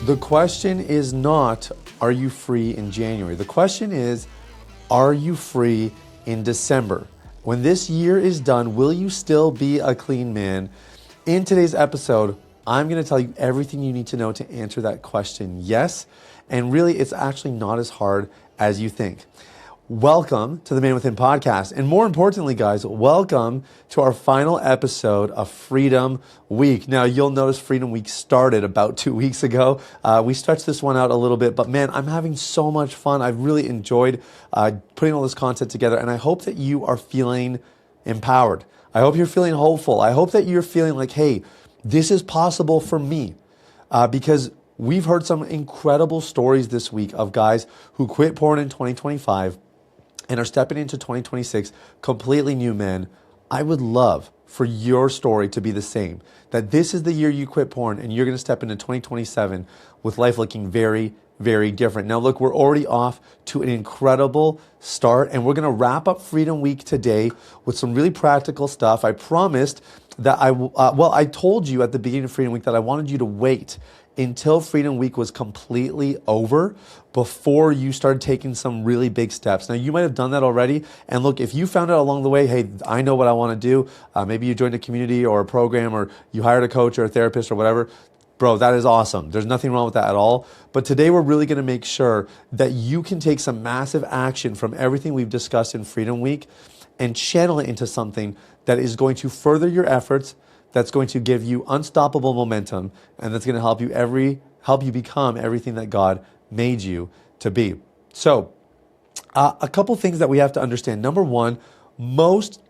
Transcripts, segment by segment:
The question is not, are you free in January? The question is, are you free in December? When this year is done, will you still be a clean man? In today's episode, I'm going to tell you everything you need to know to answer that question. Yes, and really, it's actually not as hard as you think. Welcome to the Man Within podcast. And more importantly, guys, welcome to our final episode of Freedom Week. Now, you'll notice Freedom Week started about 2 weeks ago. We stretched this one out a little bit, but man, I'm having so much fun. I've really enjoyed putting all this content together, and I hope that you are feeling empowered. I hope you're feeling hopeful. I hope that you're feeling like, hey, this is possible for me, because we've heard some incredible stories this week of guys who quit porn in 2025 and are stepping into 2026 completely new men. I would love for your story to be the same, that this is the year you quit porn and you're going to step into 2027 with life looking very, very different. Now, look, we're already off to an incredible start, and we're going to wrap up Freedom Week today with some really practical stuff. I promised that I told you at the beginning of Freedom Week that I wanted you to wait until Freedom Week was completely over before you started taking some really big steps. Now, you might have done that already. And look, if you found out along the way, hey, I know what I want to do. Maybe you joined a community or a program, or you hired a coach or a therapist or whatever. Bro, that is awesome. There's nothing wrong with that at all. But today we're really going to make sure that you can take some massive action from everything we've discussed in Freedom Week and channel it into something that is going to further your efforts, that's going to give you unstoppable momentum, and that's going to help you become everything that God made you to be. So, a couple things that we have to understand. Number one, most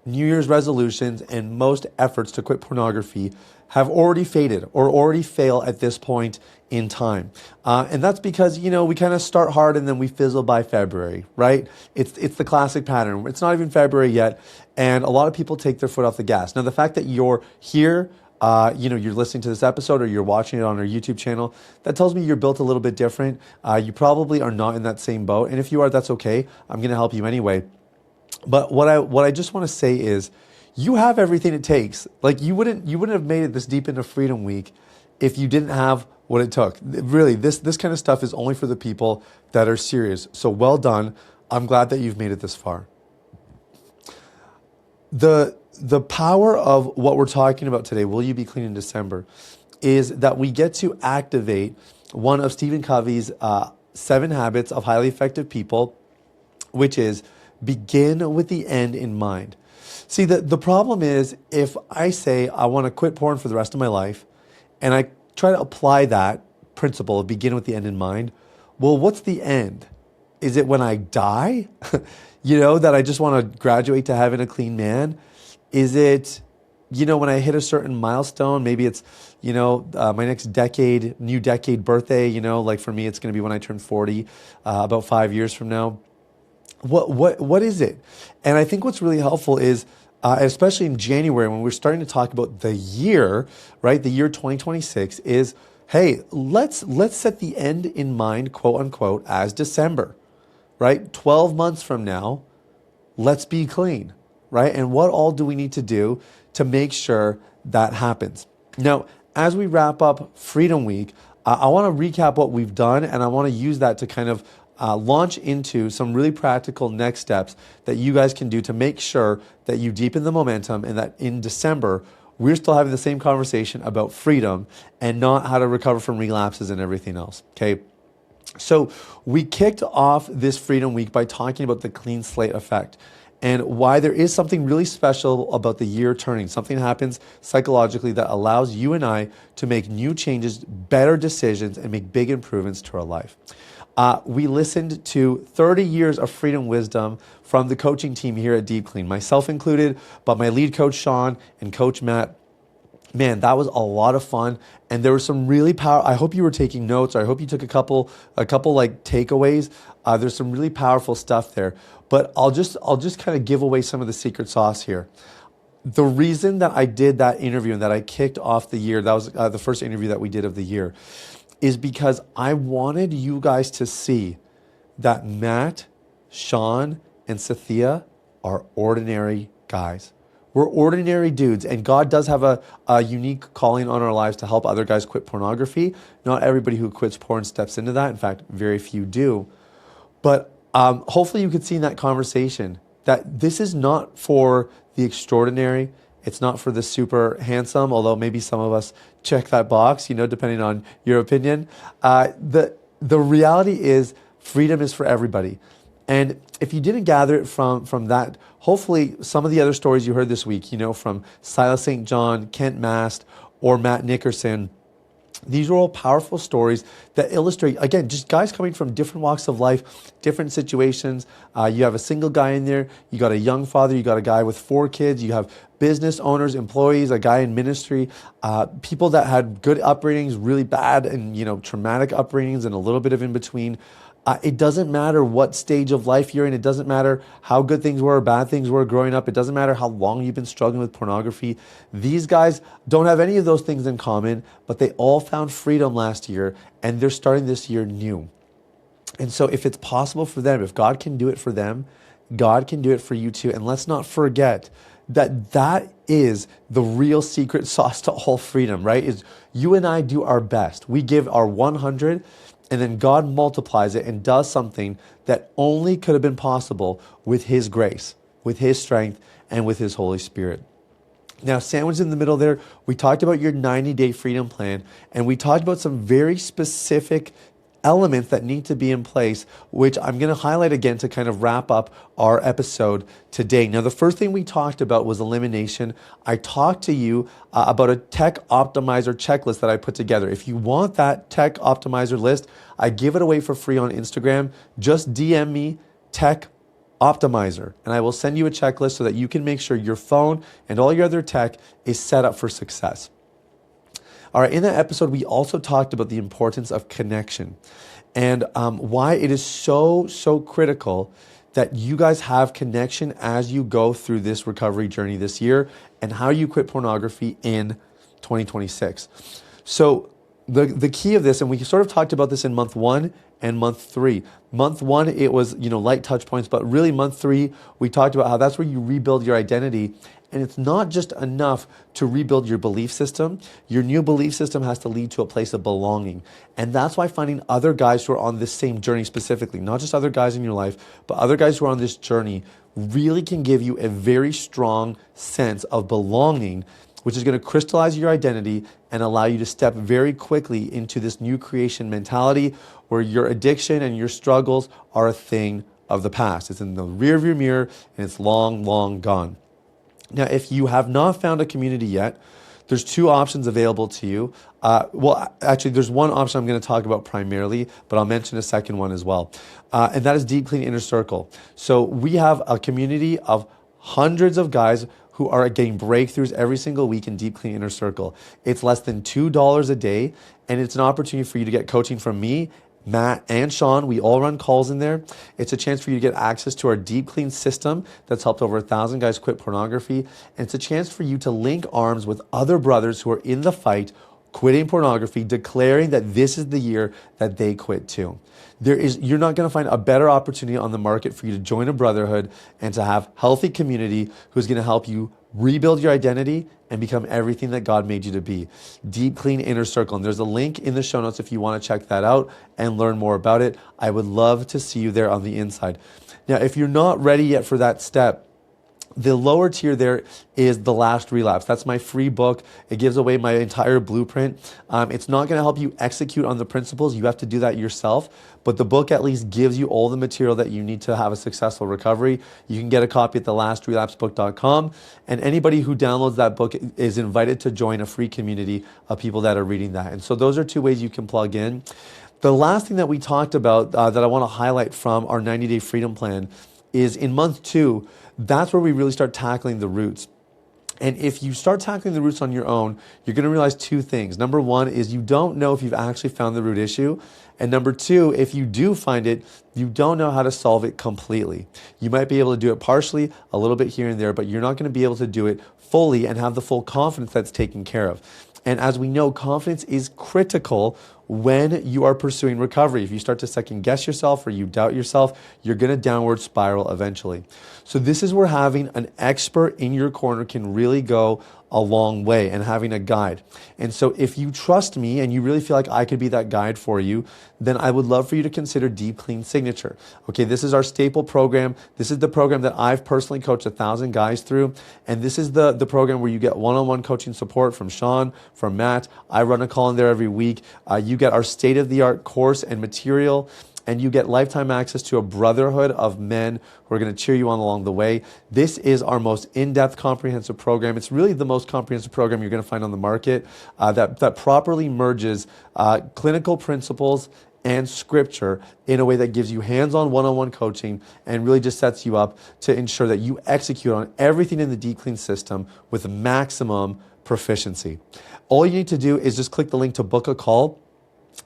New Year's resolutions and most efforts to quit pornography have already faded or already fail at this point in time. And that's because, we kind of start hard and then we fizzle by February, right? It's the classic pattern. It's not even February yet, and a lot of people take their foot off the gas. Now, the fact that you're here, you're listening to this episode or you're watching it on our YouTube channel, that tells me you're built a little bit different. You probably are not in that same boat. And if you are, that's okay. I'm going to help you anyway. But what I just want to say is, you have everything it takes. Like, you wouldn't have made it this deep into Freedom Week if you didn't have what it took. Really, this kind of stuff is only for the people that are serious. So well done. I'm glad that you've made it this far. The power of what we're talking about today, will you be clean in December, is that we get to activate one of Stephen Covey's 7 habits of highly effective people, which is begin with the end in mind. See, the problem is, if I say I want to quit porn for the rest of my life, and I try to apply that principle of begin with the end in mind, well, what's the end? Is it when I die? That I just want to graduate to heaven a clean man? Is it, when I hit a certain milestone? Maybe it's, my next new decade birthday, like for me, it's going to be when I turn 40, about 5 years from now. What is it? And I think what's really helpful is, especially in January, when we're starting to talk about the year, right? The year 2026 is, hey, let's set the end in mind, quote unquote, as December, right? 12 months from now, let's be clean, right? And what all do we need to do to make sure that happens? Now, as we wrap up Freedom Week, I want to recap what we've done, and I want to use that to kind of launch into some really practical next steps that you guys can do to make sure that you deepen the momentum, and that in December, we're still having the same conversation about freedom and not how to recover from relapses and everything else, okay? So we kicked off this Freedom Week by talking about the clean slate effect and why there is something really special about the year turning. Something happens psychologically that allows you and I to make new changes, better decisions, and make big improvements to our life. We listened to 30 years of freedom wisdom from the coaching team here at Deep Clean, myself included, but my lead coach, Sean, and Coach Matt. Man, that was a lot of fun. And there were some really I hope you were taking notes, or I hope you took a couple like takeaways. There's some really powerful stuff there. But I'll just kind of give away some of the secret sauce here. The reason that I did that interview and that I kicked off the year, that was the first interview that we did of the year, is because I wanted you guys to see that Matt, Sean, and Sathiya are ordinary guys. We're ordinary dudes, and God does have a unique calling on our lives to help other guys quit pornography. Not everybody who quits porn steps into that. In fact, very few do. But hopefully you could see in that conversation that this is not for the extraordinary. It's not for the super handsome, although maybe some of us check that box, depending on your opinion. The reality is freedom is for everybody. And if you didn't gather it from that, hopefully some of the other stories you heard this week, from Silas St. John, Kent Mast, or Matt Nickerson, these are all powerful stories that illustrate, again, just guys coming from different walks of life, different situations. You have a single guy in there. You got a young father. You got a guy with 4 kids. You have business owners, employees, a guy in ministry, people that had good upbringings, really bad and, traumatic upbringings, and a little bit of in between. It doesn't matter what stage of life you're in. It doesn't matter how good things were or bad things were growing up. It doesn't matter how long you've been struggling with pornography. These guys don't have any of those things in common, but they all found freedom last year, and they're starting this year new. And so if it's possible for them, if God can do it for them, God can do it for you too. And let's not forget that is the real secret sauce to all freedom, right? Is you and I do our best. We give our 100, and then God multiplies it and does something that only could have been possible with His grace, with His strength, and with His Holy Spirit. Now, sandwiched in the middle there, we talked about your 90-day freedom plan, and we talked about some very specific elements that need to be in place, which I'm going to highlight again to kind of wrap up our episode today. Now, the first thing we talked about was elimination. I talked to you about a tech optimizer checklist that I put together. If you want that tech optimizer list, I give it away for free on Instagram. Just DM me tech optimizer, and I will send you a checklist so that you can make sure your phone and all your other tech is set up for success. All right, in that episode, we also talked about the importance of connection and why it is so critical that you guys have connection as you go through this recovery journey this year and how you quit pornography in 2026. So the key of this, and we sort of talked about this in month 1 and month 3. Month 1, it was, light touch points, but really month 3, we talked about how that's where you rebuild your identity. And it's not just enough to rebuild your belief system. Your new belief system has to lead to a place of belonging. And that's why finding other guys who are on this same journey specifically, not just other guys in your life, but other guys who are on this journey, really can give you a very strong sense of belonging, which is going to crystallize your identity and allow you to step very quickly into this new creation mentality where your addiction and your struggles are a thing of the past. It's in the rearview mirror and it's long, long gone. Now, if you have not found a community yet, there's 2 options available to you. Actually, there's one option I'm going to talk about primarily, but I'll mention a second one as well. And that is Deep Clean Inner Circle. So we have a community of hundreds of guys who are getting breakthroughs every single week in Deep Clean Inner Circle. It's less than $2 a day, and it's an opportunity for you to get coaching from me, Matt, and Sean. We all run calls in there. It's a chance for you to get access to our Deep Clean system that's helped over 1,000 guys quit pornography. And it's a chance for you to link arms with other brothers who are in the fight, quitting pornography, declaring that this is the year that they quit too. You're not going to find a better opportunity on the market for you to join a brotherhood and to have healthy community who's going to help you rebuild your identity and become everything that God made you to be. Deep Clean Inner Circle. And there's a link in the show notes if you want to check that out and learn more about it. I would love to see you there on the inside. Now, if you're not ready yet for that step, the lower tier there is The Last Relapse. That's my free book. It gives away my entire blueprint. It's not going to help you execute on the principles. You have to do that yourself. But the book at least gives you all the material that you need to have a successful recovery. You can get a copy at thelastrelapsebook.com. And anybody who downloads that book is invited to join a free community of people that are reading that. And so those are 2 ways you can plug in. The last thing that we talked about that I want to highlight from our 90-day freedom plan is in month 2, that's where we really start tackling the roots. And if you start tackling the roots on your own, you're going to realize 2 things. Number 1 is you don't know if you've actually found the root issue. And number 2, if you do find it, you don't know how to solve it completely. You might be able to do it partially, a little bit here and there, but you're not going to be able to do it fully and have the full confidence that's taken care of. And as we know, confidence is critical when you are pursuing recovery. If you start to second guess yourself or you doubt yourself, you're going to downward spiral eventually. So this is where having an expert in your corner can really go a long way, and having a guide. And so if you trust me and you really feel like I could be that guide for you, then I would love for you to consider Deep Clean Signature. Okay, this is our staple program. This is the program that I've personally coached 1,000 guys through. And this is the program where you get one-on-one coaching support from Sean, from Matt. I run a call in there every week. You get our state-of-the-art course and material, and you get lifetime access to a brotherhood of men who are going to cheer you on along the way. This is our most in-depth comprehensive program. It's really the most comprehensive program you're going to find on the market that properly merges clinical principles and scripture in a way that gives you hands-on one-on-one coaching and really just sets you up to ensure that you execute on everything in the Deep Clean system with maximum proficiency. All you need to do is just click the link to book a call.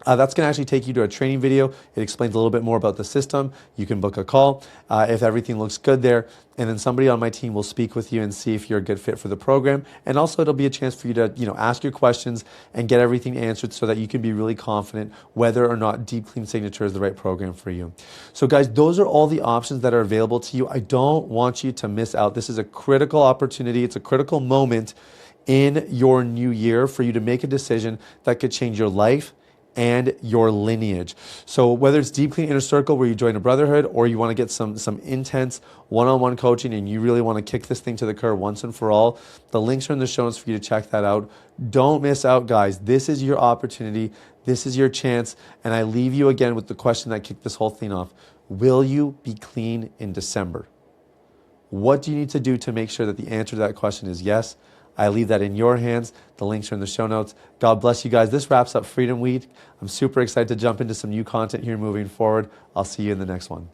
That's going to actually take you to a training video. It explains a little bit more about the system. You can book a call if everything looks good there, and then somebody on my team will speak with you and see if you're a good fit for the program. And also, it'll be a chance for you to, ask your questions and get everything answered so that you can be really confident whether or not Deep Clean Signature is the right program for you. So, guys, those are all the options that are available to you. I don't want you to miss out. This is a critical opportunity. It's a critical moment in your new year for you to make a decision that could change your life and your lineage. So whether it's Deep Clean Inner Circle where you join a brotherhood, or you want to get some intense one-on-one coaching and you really want to kick this thing to the curb once and for all, the links are in the show notes for you to check that out. Don't miss out, guys. This is your opportunity. This is your chance. And I leave you again with the question that kicked this whole thing off. Will you be clean in December? What do you need to do to make sure that the answer to that question is yes? I leave that in your hands. The links are in the show notes. God bless you guys. This wraps up Freedom Week. I'm super excited to jump into some new content here moving forward. I'll see you in the next one.